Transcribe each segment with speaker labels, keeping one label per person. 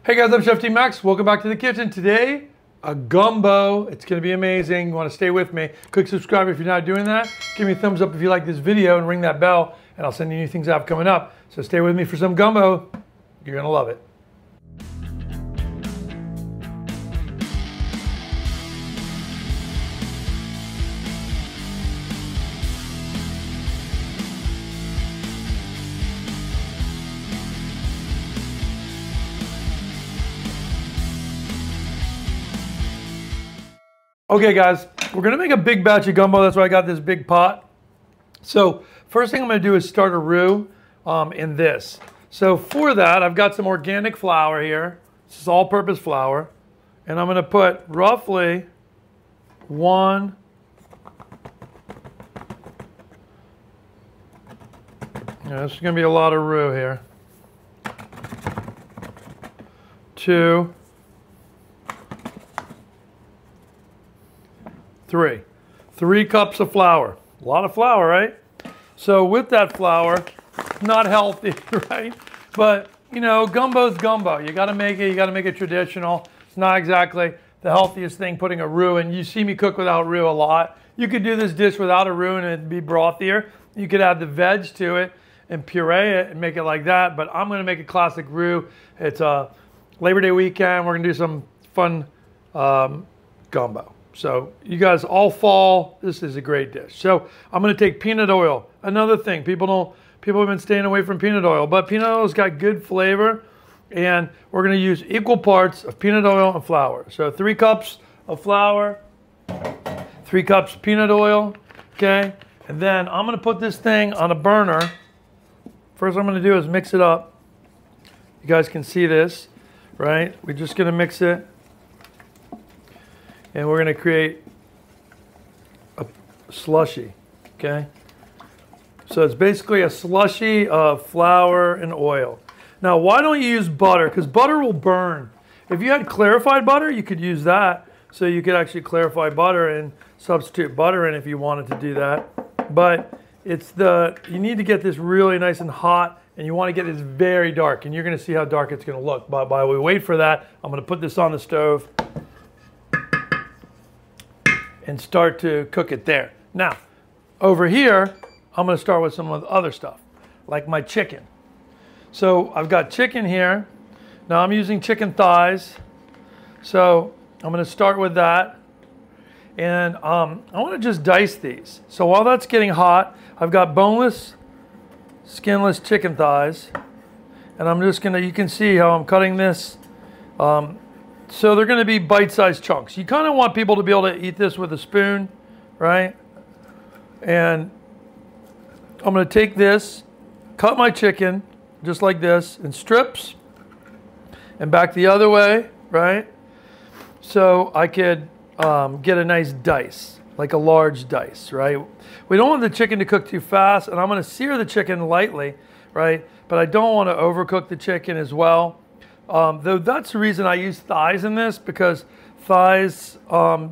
Speaker 1: Hey guys, I'm Chef T-Max. Welcome back to the kitchen. Today, a gumbo. It's gonna be amazing. You wanna stay with me. Click subscribe if you're not doing that. Give me a thumbs up if you like this video and ring that bell and I'll send you new things I have coming up. So stay with me for some gumbo. You're gonna love it. Okay guys, we're gonna make a big batch of gumbo. That's why I got this big pot. So first thing I'm gonna do is start a roux in this. So for that, I've got some organic flour here. This is all-purpose flour. And I'm gonna put roughly this is gonna be a lot of roux here. 2, 3 cups of flour. A lot of flour, right? So with that flour, not healthy, right? But you know, gumbo's gumbo. You gotta make it traditional. It's not exactly the healthiest thing putting a roux in. You see me cook without roux a lot. You could do this dish without a roux and it'd be brothier. You could add the veg to it and puree it and make it like that. But I'm gonna make a classic roux. It's a Labor Day weekend. We're gonna do some fun gumbo. So you guys all fall, this is a great dish. So I'm gonna take peanut oil. Another thing, people have been staying away from peanut oil, but peanut oil's got good flavor and we're gonna use equal parts of peanut oil and flour. So 3 cups of flour, 3 cups peanut oil, okay? And then I'm gonna put this thing on a burner. First I'm gonna do is mix it up. You guys can see this, right? We're just gonna mix it. And we're going to create a slushy, okay? So it's basically a slushy of flour and oil. Now, why don't you use butter? Because butter will burn. If you had clarified butter, you could use that. So you could actually clarify butter and substitute butter in if you wanted to do that. But you need to get this really nice and hot, and you want to get this very dark. And you're going to see how dark it's going to look. But while we wait for that, I'm going to put this on the stove and start to cook it there. Now, over here, I'm gonna start with some of the other stuff, like my chicken. So I've got chicken here. Now I'm using chicken thighs. So I'm gonna start with that. And I wanna just dice these. So while that's getting hot, I've got boneless, skinless chicken thighs. And I'm just gonna, you can see how I'm cutting this. So they're going to be bite-sized chunks. You kind of want people to be able to eat this with a spoon, right? And I'm going to take this, cut my chicken just like this in strips and back the other way, right? So I could get a nice dice, like a large dice, right? We don't want the chicken to cook too fast, and I'm going to sear the chicken lightly, right? But I don't want to overcook the chicken as well. Though that's the reason I use thighs in this, because thighs,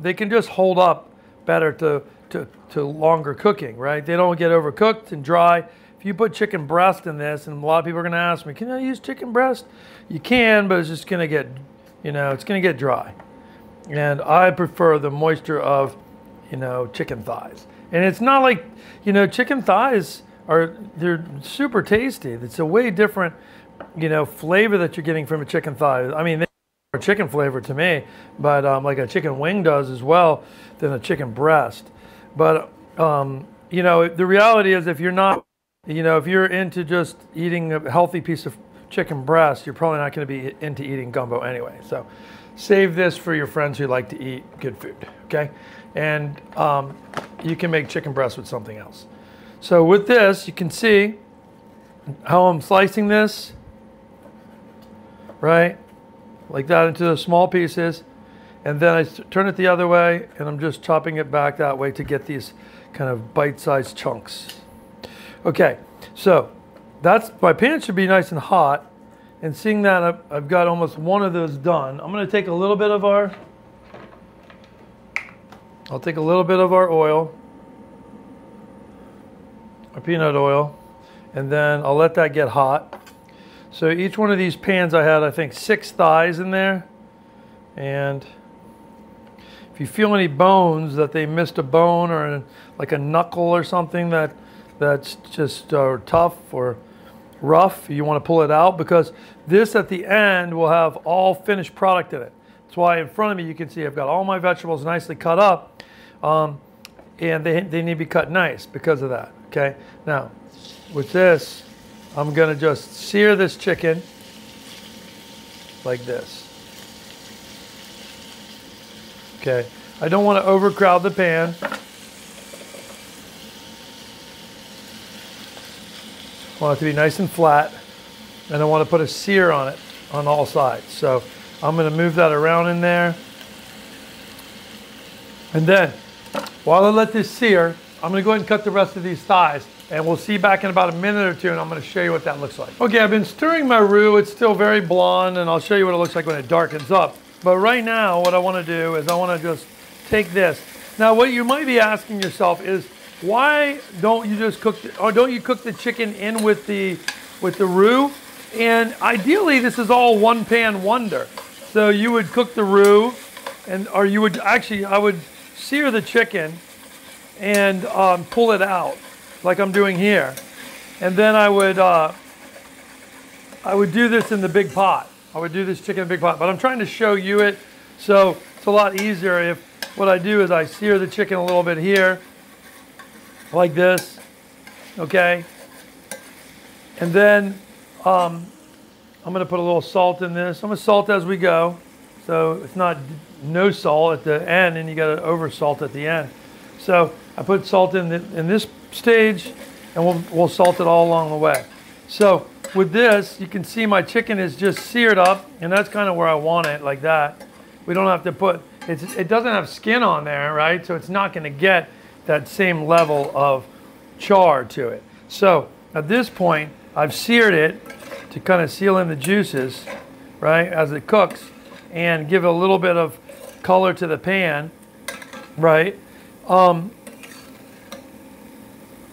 Speaker 1: they can just hold up better to longer cooking, right? They don't get overcooked and dry. If you put chicken breast in this, and a lot of people are gonna ask me, can I use chicken breast? You can, but it's just gonna get, it's gonna get dry. And I prefer the moisture of, chicken thighs. And it's not like, chicken thighs they're super tasty. It's a way different flavor that you're getting from a chicken thigh. I mean, they are chicken flavor to me, but like a chicken wing does as well than a chicken breast. But the reality is, if you're not, if you're into just eating a healthy piece of chicken breast, you're probably not going to be into eating gumbo anyway. So save this for your friends who like to eat good food, okay? And you can make chicken breast with something else. So with this, you can see how I'm slicing this, right? Like that, into the small pieces. And then I turn it the other way, and I'm just chopping it back that way to get these kind of bite-sized chunks. Okay, so my pan should be nice and hot. And seeing that I've got almost one of those done, I'm gonna take a little bit of our oil, our peanut oil, and then I'll let that get hot. So each one of these pans I had, I think, 6 thighs in there. And if you feel any bones, that they missed a bone or like a knuckle or something that's just tough or rough, you want to pull it out, because this at the end will have all finished product in it. That's why in front of me you can see I've got all my vegetables nicely cut up, and they need to be cut nice because of that. Okay, now with this, I'm going to just sear this chicken like this. Okay, I don't want to overcrowd the pan. I want it to be nice and flat, and I want to put a sear on it on all sides. So I'm going to move that around in there. And then, while I let this sear, I'm going to go ahead and cut the rest of these thighs, and we'll see back in about a minute or two, and I'm going to show you what that looks like. Okay, I've been stirring my roux. It's still very blonde, and I'll show you what it looks like when it darkens up. But right now, what I want to do is I want to just take this. Now, what you might be asking yourself is, why don't you just cook, or don't you cook the chicken in with the roux? And ideally, this is all one pan wonder. So you would cook the roux, or you would actually, I would sear the chicken and pull it out, like I'm doing here. And then I would do this in the big pot. I would do this chicken in a big pot, but I'm trying to show you it, so it's a lot easier if what I do is I sear the chicken a little bit here, like this, okay? And then I'm going to put a little salt in this. I'm going to salt as we go, so it's not no salt at the end, and you got to over salt at the end. So I put salt in this stage, and we'll salt it all along the way. So with this, you can see my chicken is just seared up, and that's kind of where I want it, like that. We don't have to put, it doesn't have skin on there, right? So it's not going to get that same level of char to it. So at this point, I've seared it to kind of seal in the juices, right, as it cooks, and give a little bit of color to the pan, right? And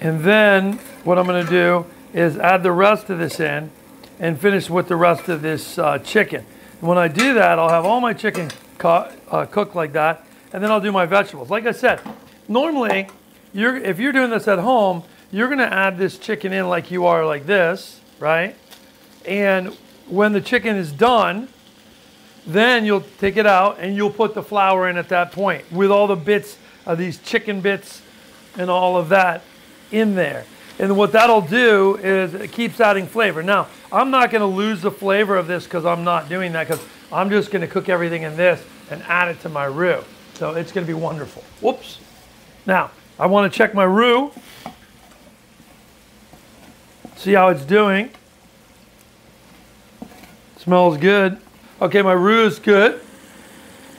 Speaker 1: then what I'm going to do is add the rest of this in and finish with the rest of this chicken. And when I do that, I'll have all my chicken cooked like that, and then I'll do my vegetables. Like I said, normally, if you're doing this at home, you're going to add this chicken in like you are like this, right? And when the chicken is done, then you'll take it out and you'll put the flour in at that point with all the bits of these chicken bits and all of that in there. And what that'll do is it keeps adding flavor. Now, I'm not going to lose the flavor of this because I'm not doing that, because I'm just going to cook everything in this and add it to my roux. So it's going to be wonderful. Whoops. Now, I want to check my roux. See how it's doing. Smells good. Okay, my roux is good.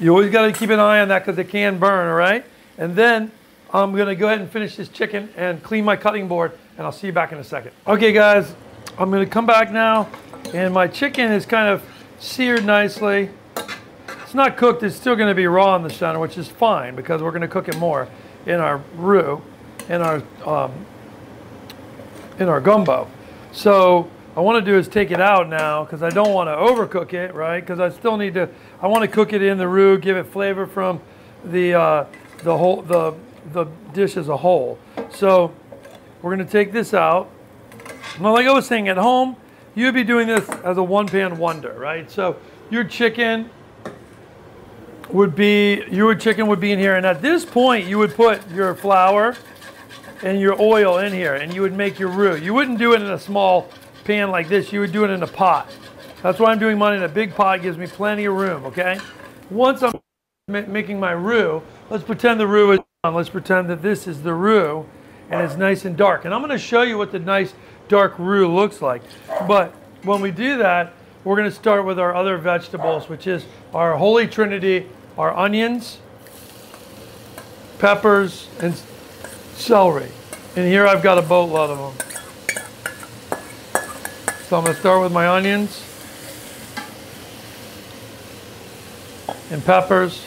Speaker 1: You always got to keep an eye on that because it can burn, all right? And then I'm going to go ahead and finish this chicken and clean my cutting board, and I'll see you back in a second. Okay, guys, I'm going to come back now, and my chicken is kind of seared nicely. It's not cooked. It's still going to be raw in the center, which is fine because we're going to cook it more in our roux, in our gumbo. So I want to do is take it out now because I don't want to overcook it, right? Because I still need to. I want to cook it in the roux, give it flavor from the dish as a whole. So we're going to take this out. Now, like I was saying, at home, you'd be doing this as a one-pan wonder, right? So your chicken would be in here, and at this point, you would put your flour and your oil in here, and you would make your roux. You wouldn't do it in a small pan like this. You would do it in a pot. That's why I'm doing mine in a big pot. It gives me plenty of room, okay? Once I'm making my roux, let's pretend the roux is on. Let's pretend that this is the roux, and it's nice and dark. And I'm going to show you what the nice dark roux looks like. But when we do that, we're going to start with our other vegetables, which is our Holy Trinity, our onions, peppers, and celery. And here I've got a boatload of them. So I'm going to start with my onions and peppers.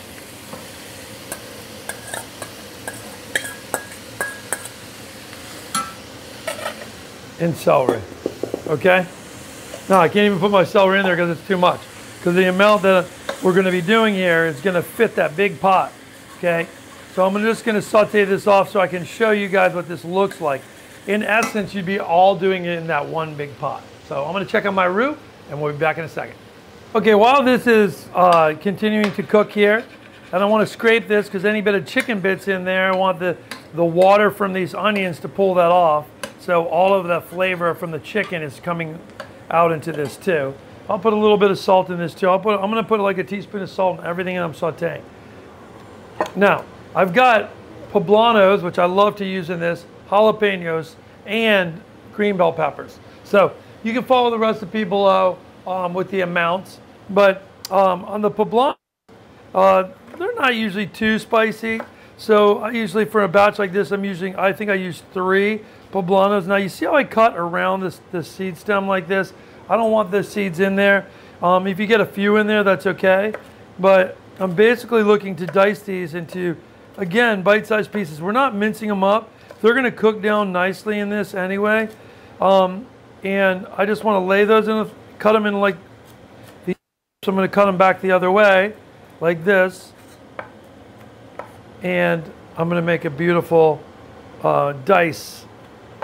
Speaker 1: And celery, okay? No, I can't even put my celery in there because it's too much. Because the amount that we're going to be doing here is going to fit that big pot. Okay, so I'm just going to saute this off so I can show you guys what this looks like. In essence, you'd be all doing it in that one big pot. So I'm going to check on my roux, and we'll be back in a second. Okay, while this is continuing to cook here, and I want to scrape this because any bit of chicken bits in there, I want the water from these onions to pull that off. So all of the flavor from the chicken is coming out into this too. I'll put a little bit of salt in this too. I'm going to put like a teaspoon of salt in everything that I'm sauteing. Now, I've got poblanos, which I love to use in this, jalapeños, and green bell peppers. So you can follow the recipe below with the amounts. But on the poblano, they're not usually too spicy. So I usually, for a batch like this, I think I use 3 poblanos. Now you see how I cut around the seed stem like this? I don't want the seeds in there. If you get a few in there, that's okay. But I'm basically looking to dice these into, again, bite-sized pieces. We're not mincing them up. They're going to cook down nicely in this anyway. And I just want to lay those in, cut them in like these. So I'm going to cut them back the other way, like this. And I'm going to make a beautiful dice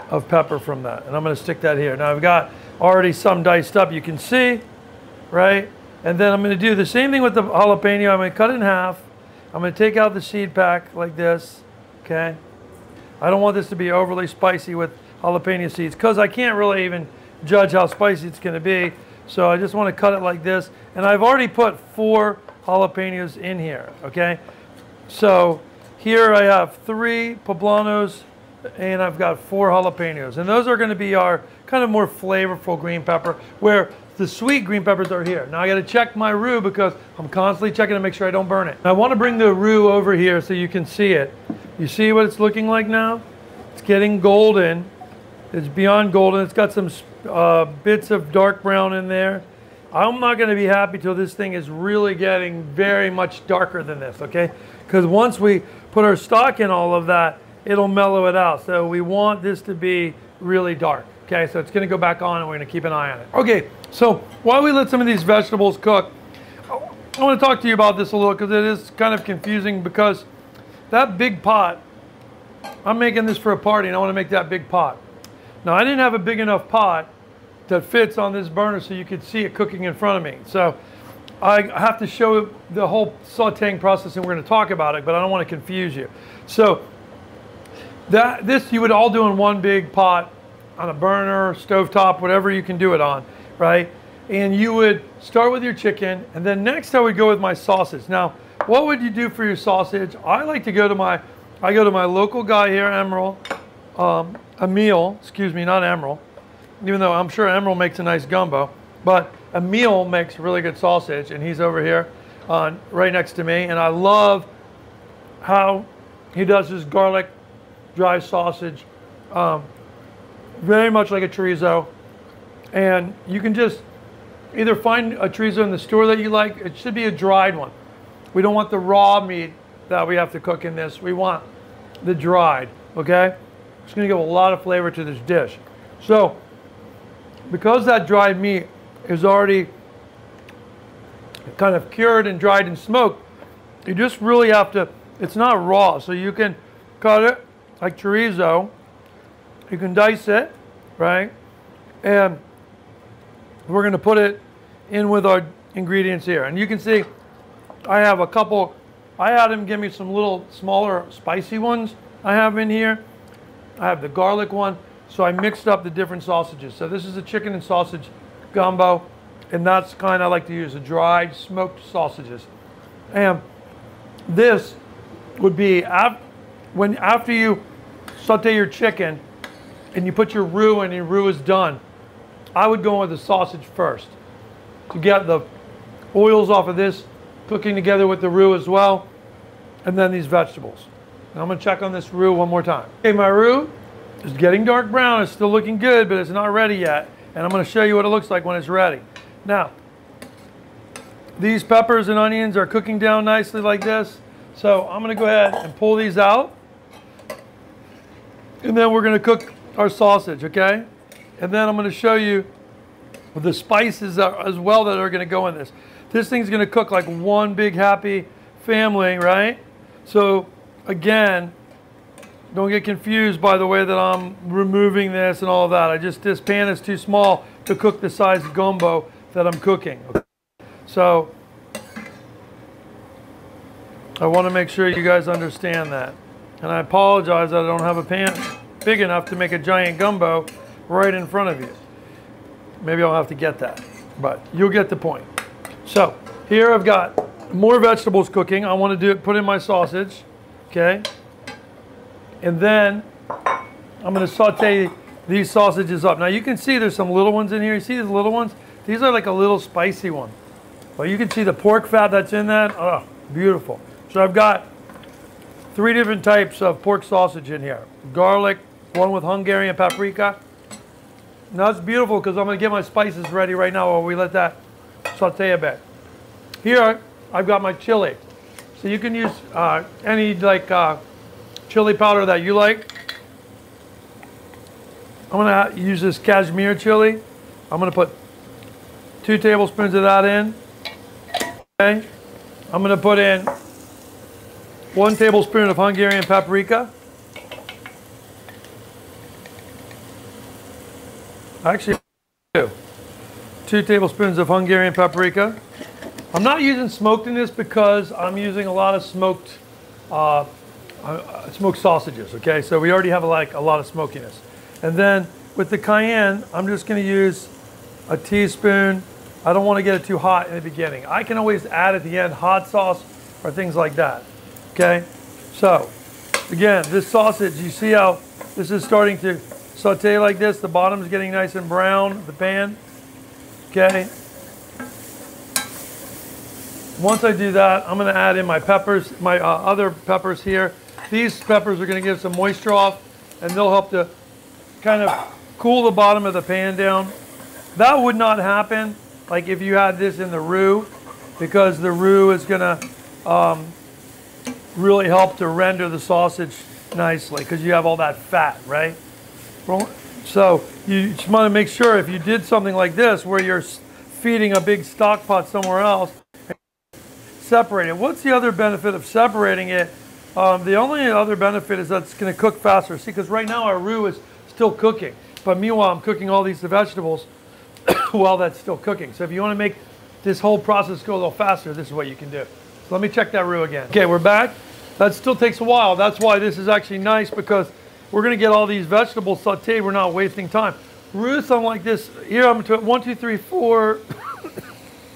Speaker 1: of pepper from that. And I'm going to stick that here. Now I've got already some diced up, you can see, right? And then I'm going to do the same thing with the jalapeno. I'm going to cut it in half. I'm going to take out the seed pack like this, okay? I don't want this to be overly spicy with jalapeno seeds because I can't really even judge how spicy it's going to be. So I just want to cut it like this. And I've already put 4 jalapenos in here, okay? So here I have 3 poblanos and I've got 4 jalapenos. And those are going to be our kind of more flavorful green pepper, where the sweet green peppers are here. Now I got to check my roux because I'm constantly checking to make sure I don't burn it. I want to bring the roux over here so you can see it. You see what it's looking like now? It's getting golden. It's beyond golden. It's got some bits of dark brown in there. I'm not going to be happy till this thing is really getting very much darker than this, okay? Because once we put our stock in all of that, it'll mellow it out. So we want this to be really dark. Okay, so it's going to go back on and we're going to keep an eye on it. Okay, so while we let some of these vegetables cook, I want to talk to you about this a little because it is kind of confusing because that big pot, I'm making this for a party and I want to make that big pot. Now I didn't have a big enough pot that fits on this burner so you could see it cooking in front of me. So I have to show the whole sauteing process and we're going to talk about it, but I don't want to confuse you. So this you would all do in one big pot on a burner, stovetop, whatever you can do it on, right? And you would start with your chicken, and then next I would go with my sausage. Now, what would you do for your sausage? I like to go to my local guy here, Emerald, Emil, excuse me, not Emerald, even though I'm sure Emerald makes a nice gumbo, but Emil makes really good sausage, and he's over here right next to me, and I love how he does his garlic dry sausage. Very much like a chorizo, and you can just either find a chorizo in the store that you like. It should be a dried one. We don't want the raw meat that we have to cook in this. We want the dried, okay? It's going to give a lot of flavor to this dish. So because that dried meat is already kind of cured and dried and smoked, you just really have to, it's not raw, so you can cut it like chorizo. You can dice it, right? And we're going to put it in with our ingredients here. And you can see I have a couple, I had him give me some little smaller spicy ones I have in here. I have the garlic one. So I mixed up the different sausages. So this is a chicken and sausage gumbo. And that's kind of like to use the dried smoked sausages. And this would be after you saute your chicken and you put your roux in and your roux is done, I would go with the sausage first to get the oils off of this cooking together with the roux as well, and then these vegetables. Now I'm going to check on this roux one more time. Okay, my roux is getting dark brown. It's still looking good, but it's not ready yet, and I'm going to show you what it looks like when it's ready. Now, these peppers and onions are cooking down nicely like this, so I'm going to go ahead and pull these out, and then we're going to cook our sausage, okay? And then I'm going to show you the spices as well that are going to go in this. This thing's going to cook like one big happy family, right? So again, don't get confused by the way that I'm removing this and all of that. This pan is too small to cook the size gumbo that I'm cooking. Okay? So I want to make sure you guys understand that. And I apologize that I don't have a pan big enough to make a giant gumbo right in front of you. Maybe I'll have to get that, but you'll get the point. So here I've got more vegetables cooking. I want to put in my sausage, okay? And then I'm going to saute these sausages up. Now you can see there's some little ones in here. You see these little ones? These are like a little spicy one. But you can see the pork fat that's in that. Oh, beautiful. So I've got 3 different types of pork sausage in here. Garlic, one with Hungarian paprika. Now that's beautiful because I'm going to get my spices ready right now while we let that saute a bit. Here I've got my chili. So you can use any chili powder that you like. I'm going to use this cashmere chili. I'm going to put 2 tablespoons of that in. Okay. I'm going to put in 1 tablespoon of Hungarian paprika. Actually, 2 tablespoons of Hungarian paprika. I'm not using smoked in this because I'm using a lot of smoked sausages, okay? So we already have a lot of smokiness. And then with the cayenne, I'm just gonna use a teaspoon. I don't wanna get it too hot in the beginning. I can always add at the end hot sauce or things like that, okay? So, again, this sausage, you see how this is starting to saute like this? The bottom is getting nice and brown, the pan, okay? Once I do that, I'm gonna add in my peppers, my other peppers here. These peppers are gonna give some moisture off and they'll help to kind of cool the bottom of the pan down. That would not happen like if you had this in the roux, because the roux is gonna really help to render the sausage nicely because you have all that fat, right? So you just want to make sure if you did something like this where you're feeding a big stock pot somewhere else, separate it. What's the other benefit of separating it? The only other benefit is that it's going to cook faster. See, because right now our roux is still cooking, but meanwhile I'm cooking all these vegetables while that's still cooking. So if you want to make this whole process go a little faster, this is what you can do. So let me check that roux again. Okay, we're back. That still takes a while. That's why this is actually nice, because we're going to get all these vegetables sauteed. We're not wasting time. Roux, something like this. Here I'm going to put 1, 2, 3, 4,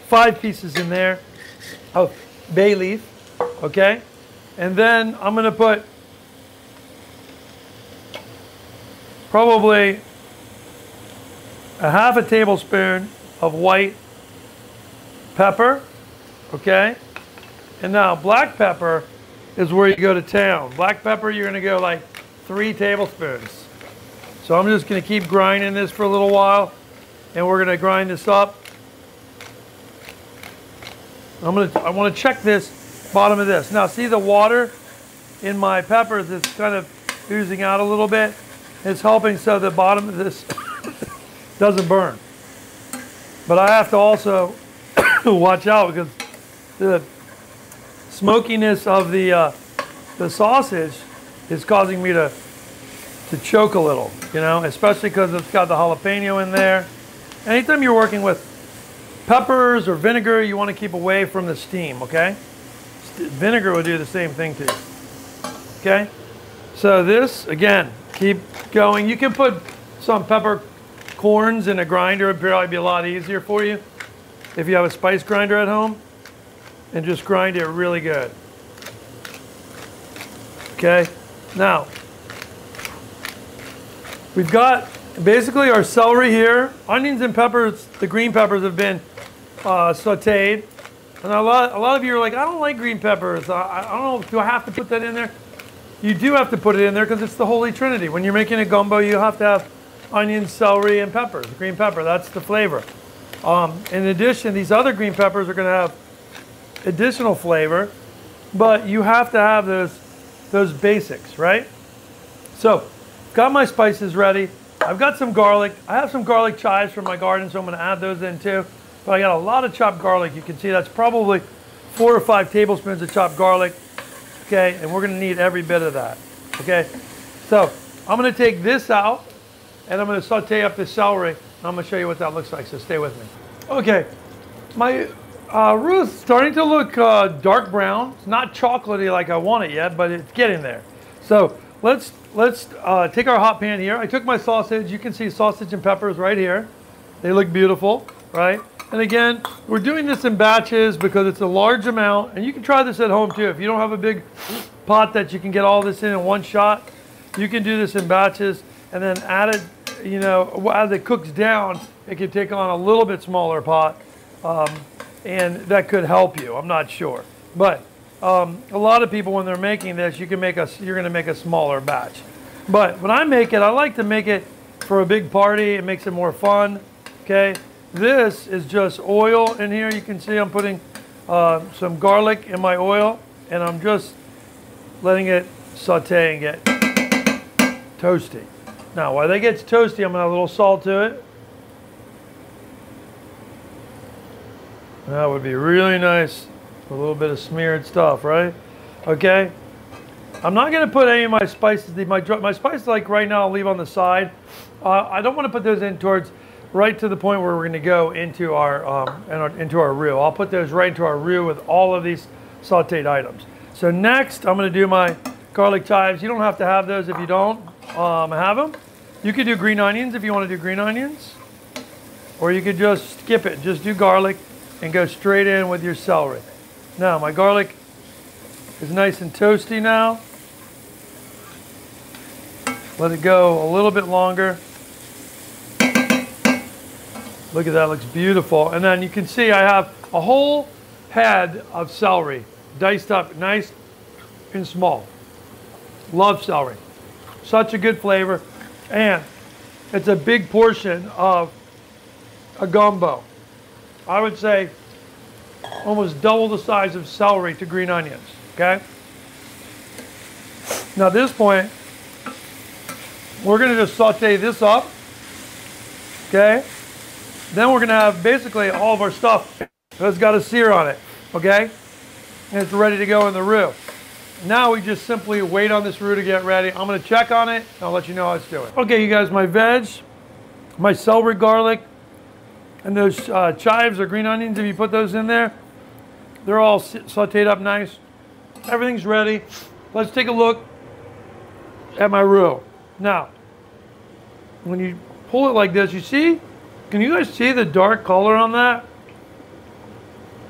Speaker 1: 5 pieces in there of bay leaf. Okay, and then I'm going to put probably a half a tablespoon of white pepper. Okay, and now black pepper is where you go to town. Black pepper, you're going to go like 3 tablespoons. So I'm just going to keep grinding this for a little while, and we're going to grind this up. I want to check this bottom of this. Now see the water in my peppers is kind of oozing out a little bit. It's helping so the bottom of this doesn't burn. But I have to also watch out because the smokiness of the sausage is causing me to choke a little, you know, especially because it's got the jalapeno in there. Anytime you're working with peppers or vinegar, you want to keep away from the steam, okay? Vinegar will do the same thing too, okay? So this, again, keep going. You can put some pepper corns in a grinder. It would probably be a lot easier for you if you have a spice grinder at home, and just grind it really good. Okay, now we've got basically our celery here. Onions and peppers, the green peppers have been sauteed. And a lot of you are like, I don't like green peppers. I don't know, do I have to put that in there? You do have to put it in there because it's the Holy Trinity. When you're making a gumbo, you have to have onions, celery, and peppers. Green pepper, that's the flavor. In addition, these other green peppers are going to have additional flavor, but you have to have those basics, right? So, got my spices ready. I've got some garlic. I have some garlic chives from my garden, so I'm going to add those in too. But I got a lot of chopped garlic. You can see that's probably 4 or 5 tablespoons of chopped garlic. Okay, and we're going to need every bit of that. Okay, so I'm going to take this out, and I'm going to saute up the celery. I'm going to show you what that looks like, so stay with me. Okay, my roux is starting to look dark brown. It's not chocolatey like I want it yet, but it's getting there. So let's take our hot pan here. I took my sausage. You can see sausage and peppers right here. They look beautiful, right? And again, we're doing this in batches because it's a large amount, and you can try this at home too. If you don't have a big pot that you can get all this in one shot, you can do this in batches and then add it, you know, as it cooks down, it can take on a little bit smaller pot, and that could help you. I'm not sure. But a lot of people, when they're making this, you're going to make a smaller batch. But when I make it, I like to make it for a big party. It makes it more fun, okay? This is just oil in here. You can see I'm putting some garlic in my oil, and I'm just letting it saute and get toasty. Now, while that gets toasty, I'm going to add a little salt to it. That would be really nice. A little bit of smeared stuff, right? Okay. I'm not going to put any of my spices. My spices, like right now, I'll leave on the side. I don't want to put those in towards right to the point where we're going to go into our roux. I'll put those right into our roux with all of these sautéed items. So next, I'm going to do my garlic chives. You don't have to have those if you don't have them. You could do green onions if you want to do green onions, or you could just skip it. Just do garlic and go straight in with your celery. Now, my garlic is nice and toasty now. Let it go a little bit longer. Look at that, looks beautiful. And then you can see I have a whole head of celery, diced up nice and small. Love celery. Such a good flavor. And it's a big portion of a gumbo. I would say almost double the size of celery to green onions, okay? Now at this point, we're gonna just saute this up, okay? Then we're gonna have basically all of our stuff that's got a sear on it, okay? And it's ready to go in the roux. Now we just simply wait on this roux to get ready. I'm gonna check on it, and I'll let you know how it's doing. Okay, you guys, my veg, my celery, garlic, and those chives or green onions, if you put those in there, they're all sauteed up nice. Everything's ready. Let's take a look at my roux. Now, when you pull it like this, you see, can you guys see the dark color on that?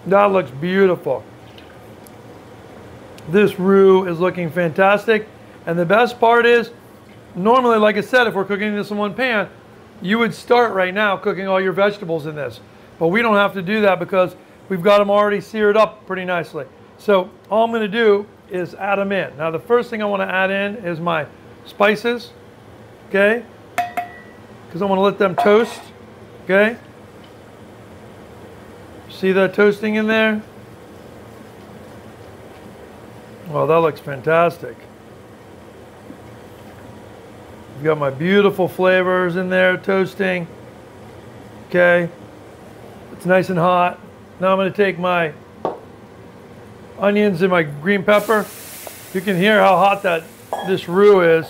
Speaker 1: That looks beautiful. This roux is looking fantastic. And the best part is, normally, like I said, if we're cooking this in one pan, you would start right now cooking all your vegetables in this. But we don't have to do that because we've got them already seared up pretty nicely. So all I'm going to do is add them in. Now the first thing I want to add in is my spices, okay? Because I want to let them toast, okay? See that toasting in there? Well, that looks fantastic. I've got my beautiful flavors in there toasting. Okay. It's nice and hot. Now I'm going to take my onions and my green pepper. You can hear how hot this roux is.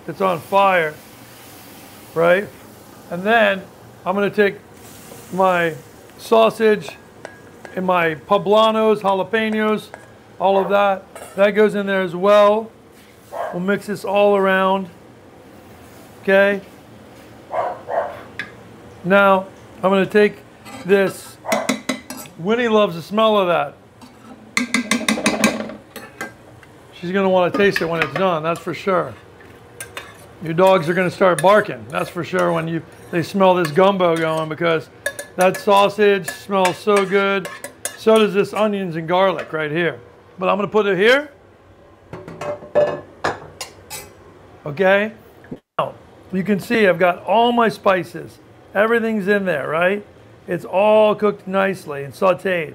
Speaker 1: It's on fire. Right? And then I'm going to take my sausage and my poblanos, jalapeños, all of that. That goes in there as well. We'll mix this all around. Okay. Now I'm going to take this. Winnie loves the smell of that. She's going to want to taste it when it's done, that's for sure. Your dogs are going to start barking, that's for sure, when they smell this gumbo going, because that sausage smells so good. So does this onions and garlic right here. But I'm going to put it here. Okay. Now, you can see I've got all my spices. Everything's in there, right? It's all cooked nicely and sauteed.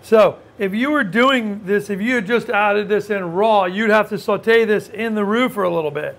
Speaker 1: So if you were doing this, if you had just added this in raw, you'd have to saute this in the roux for a little bit.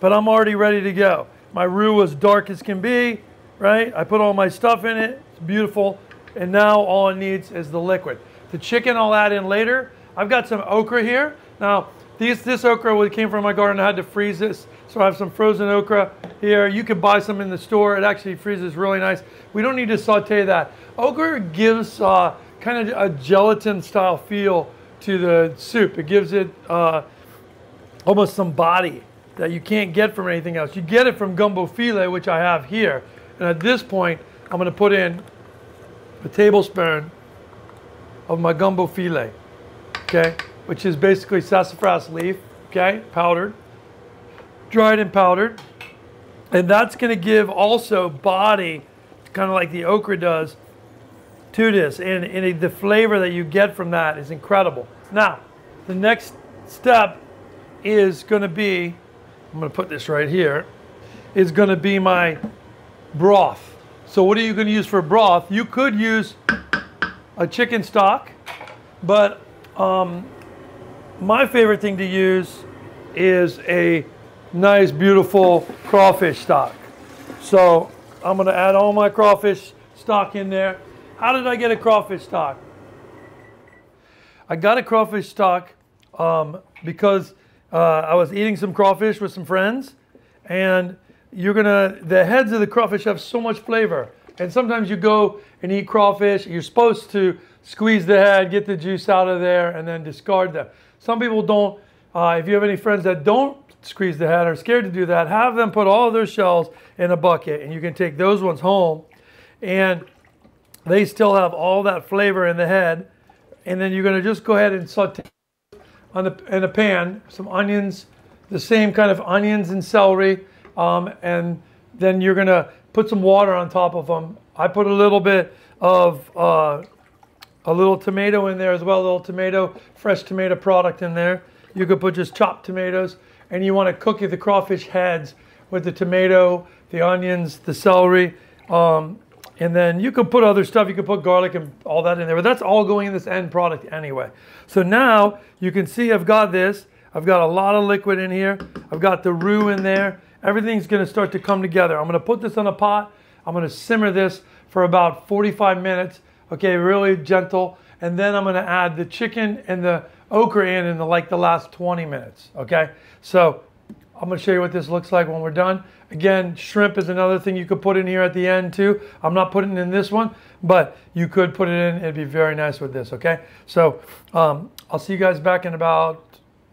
Speaker 1: But I'm already ready to go. My roux as dark as can be, right? I put all my stuff in it. It's beautiful. And now all it needs is the liquid. The chicken I'll add in later. I've got some okra here. Now, this okra came from my garden. I had to freeze this. So I have some frozen okra here. You can buy some in the store. It actually freezes really nice. We don't need to saute that. Okra gives kind of a gelatin style feel to the soup. It gives it almost some body that you can't get from anything else. You get it from gumbo filet, which I have here. And at this point, I'm going to put in a tablespoon of my gumbo filet, okay, which is basically sassafras leaf, okay, powdered, dried and powdered. And that's going to give also body, kind of like the okra does, to this. And the flavor that you get from that is incredible. Now, the next step is going to be, I'm going to put this right here, is going to be my broth. So what are you going to use for broth? You could use a chicken stock, but my favorite thing to use is a nice, beautiful crawfish stock. So I'm going to add all my crawfish stock in there. How did I get a crawfish stock? I got a crawfish stock because I was eating some crawfish with some friends, and the heads of the crawfish have so much flavor. And sometimes you go and eat crawfish, you're supposed to squeeze the head, get the juice out of there, and then discard them. Some people don't. If you have any friends that don't squeeze the head or are scared to do that, have them put all of their shells in a bucket, and you can take those ones home, and they still have all that flavor in the head. And then you're going to just go ahead and saute in a pan some onions, the same kind of onions and celery, and then you're going to put some water on top of them. I put a little bit of a little tomato in there as well, a little tomato, fresh tomato product in there. You could put just chopped tomatoes, and you want to cook the crawfish heads with the tomato, the onions, the celery, and then you could put other stuff. You could put garlic and all that in there, but that's all going in this end product anyway. So now you can see I've got this. I've got a lot of liquid in here. I've got the roux in there. Everything's going to start to come together. I'm going to put this on a pot. I'm going to simmer this for about 45 minutes. Okay, really gentle. And then I'm going to add the chicken and the okra in the last 20 minutes. Okay, so I'm going to show you what this looks like when we're done. Again, shrimp is another thing you could put in here at the end too. I'm not putting it in this one, but you could put it in. It'd be very nice with this, okay? So I'll see you guys back in about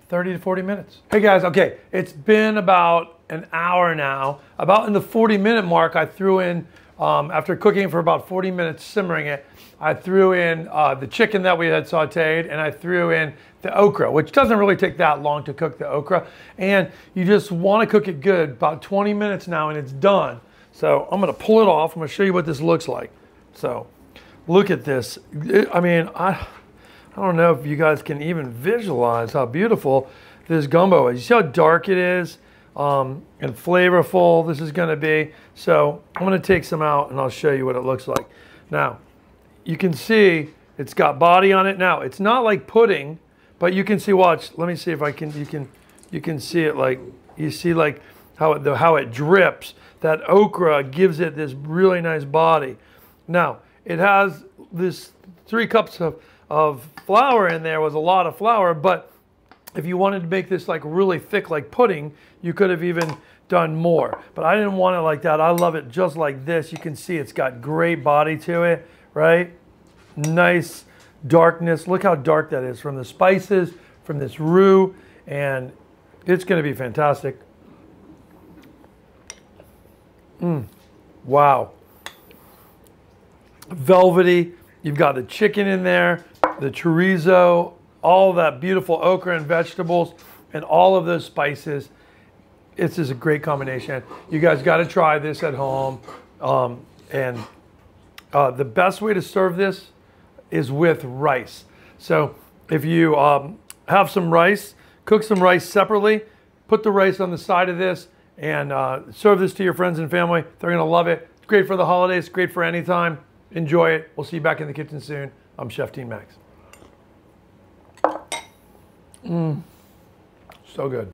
Speaker 1: 30 to 40 minutes. Hey guys, okay, it's been about an hour now. About in the 40-minute mark, I threw in, after cooking for about 40 minutes, simmering it, I threw in the chicken that we had sauteed, and I threw in the okra, which doesn't really take that long to cook the okra. And you just want to cook it good, about 20 minutes now, and it's done. So I'm going to pull it off. I'm going to show you what this looks like. So look at this. I don't know if you guys can even visualize how beautiful this gumbo is. You see how dark it is and flavorful this is going to be. So I'm going to take some out, and I'll show you what it looks like. Now, you can see it's got body on it. Now, it's not like pudding, but you can see, watch, let me see if I can, you can see it, like, you see like how it drips. That okra gives it this really nice body. Now, it has this 3 cups of flour in there, was a lot of flour, but if you wanted to make this like really thick like pudding, you could have even done more. But I didn't want it like that. I love it just like this. You can see it's got great body to it, right? Nice darkness. Look how dark that is from the spices, from this roux, and it's going to be fantastic. Wow. Velvety. You've got the chicken in there, the chorizo, all that beautiful okra and vegetables, and all of those spices. It's just a great combination. You guys got to try this at home. The best way to serve this is with rice. So if you have some rice, cook some rice separately, put the rice on the side of this, and serve this to your friends and family. They're going to love it. It's great for the holidays, great for any time. Enjoy it. We'll see you back in the kitchen soon. I'm Chef Team Max. So good.